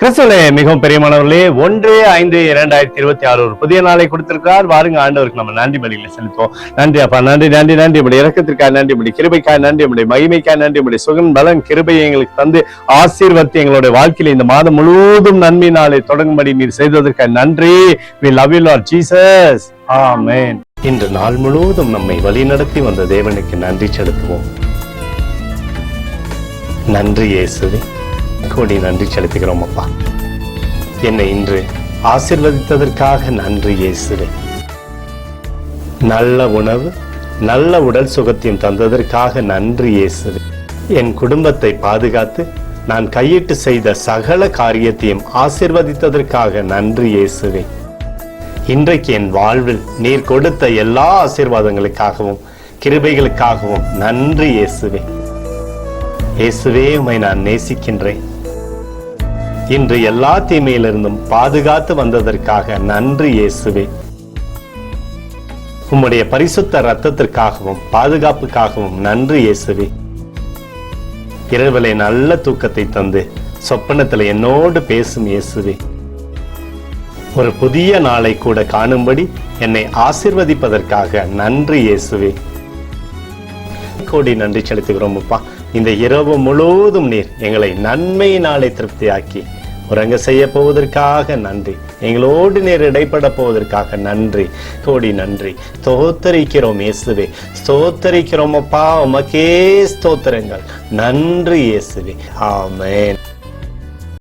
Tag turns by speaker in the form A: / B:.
A: கிறிஸ்துவிலே மிகவும் பெரியமானவர்களே, 1/5/2026 ஒரு புதிய நாளை கொடுத்திருக்கிறார். வாருங்க, ஆண்டவருக்கு நம்ம நன்றி பலிகளை செலுத்துவோம். நன்றி அப்பா, நன்றி நன்றி நன்றி. உடைய இரக்கத்திற்காக நன்றி, உடைய கிருபைக்காக நன்றி, உடைய மகிமைக்காக நன்றி, உடைய சுகம் பலன் கிருபையை எங்களுக்கு தந்து ஆசீர்வதித்து எங்களுடைய வாழ்க்கையில இந்த மாதம் முழுவதும் நன்மை நாளை தொடங்கும்படி நீர் செய்ததற்காக நன்றி. We love you Lord Jesus. Amen. இன்று நாள் முழுவதும் நம்மை வழிநடத்தி வந்த தேவனுக்கு நன்றி செலுத்துவோம். நன்றி இயேசுவே, கோடி நன்றி செலுத்துகிறோம் அப்பா. என்னை இன்று ஆசீர்வதித்ததற்காக நன்றி இயேசுவே. நல்ல உணவு, நல்ல உடல் சுகத்தையும் தந்ததற்காக நன்றி இயேசுவே. என் குடும்பத்தை பாதுகாத்து நான் கையிட்டு செய்த சகல காரியத்தையும் ஆசீர்வதித்ததற்காக நன்றி இயேசுவே. இன்றைக்கு என் வாழ்வில் நீர் கொடுத்த எல்லா ஆசீர்வாதங்களுக்காகவும் கிருபைகளுக்காகவும் நன்றி இயேசுவே. இயேசுவே, உம்மை நான் நேசிக்கின்றேன். இன்று எல்லா தீமையிலிருந்தும் பாதுகாத்து வந்ததற்காக நன்றி இயேசுவே. உம்முடைய பரிசுத்த இரத்தத்திற்காகவும் பாதுகாப்புக்காகவும் நன்றி இயேசுவே. இரவிலே நல்ல தூக்கத்தை தந்து சொப்பனத்தில் என்னோடு பேசும் இயேசுவே. ஒரு புதிய நாளை கூட காணும்படி என்னை ஆசீர்வதிப்பதற்காக நன்றி இயேசுவே. கோடி நன்றி செலுத்துகிறோம் அப்பா. இந்த இரவு முழுவதும் நீர் எங்களை நன்மையினாலே திருப்தியாக்கி உறங்க செய்ய போவதற்காக நன்றி. எங்களோடு நீர் இடைப்பட போவதற்காக நன்றி, கோடி நன்றி. ஸ்தோத்தரிக்கிறோம் இயேசுவே, ஸ்தோத்தரிக்கிறோம் அப்பா. உமக்கே ஸ்தோத்திரங்கள். நன்றி இயேசுவே. ஆமென்.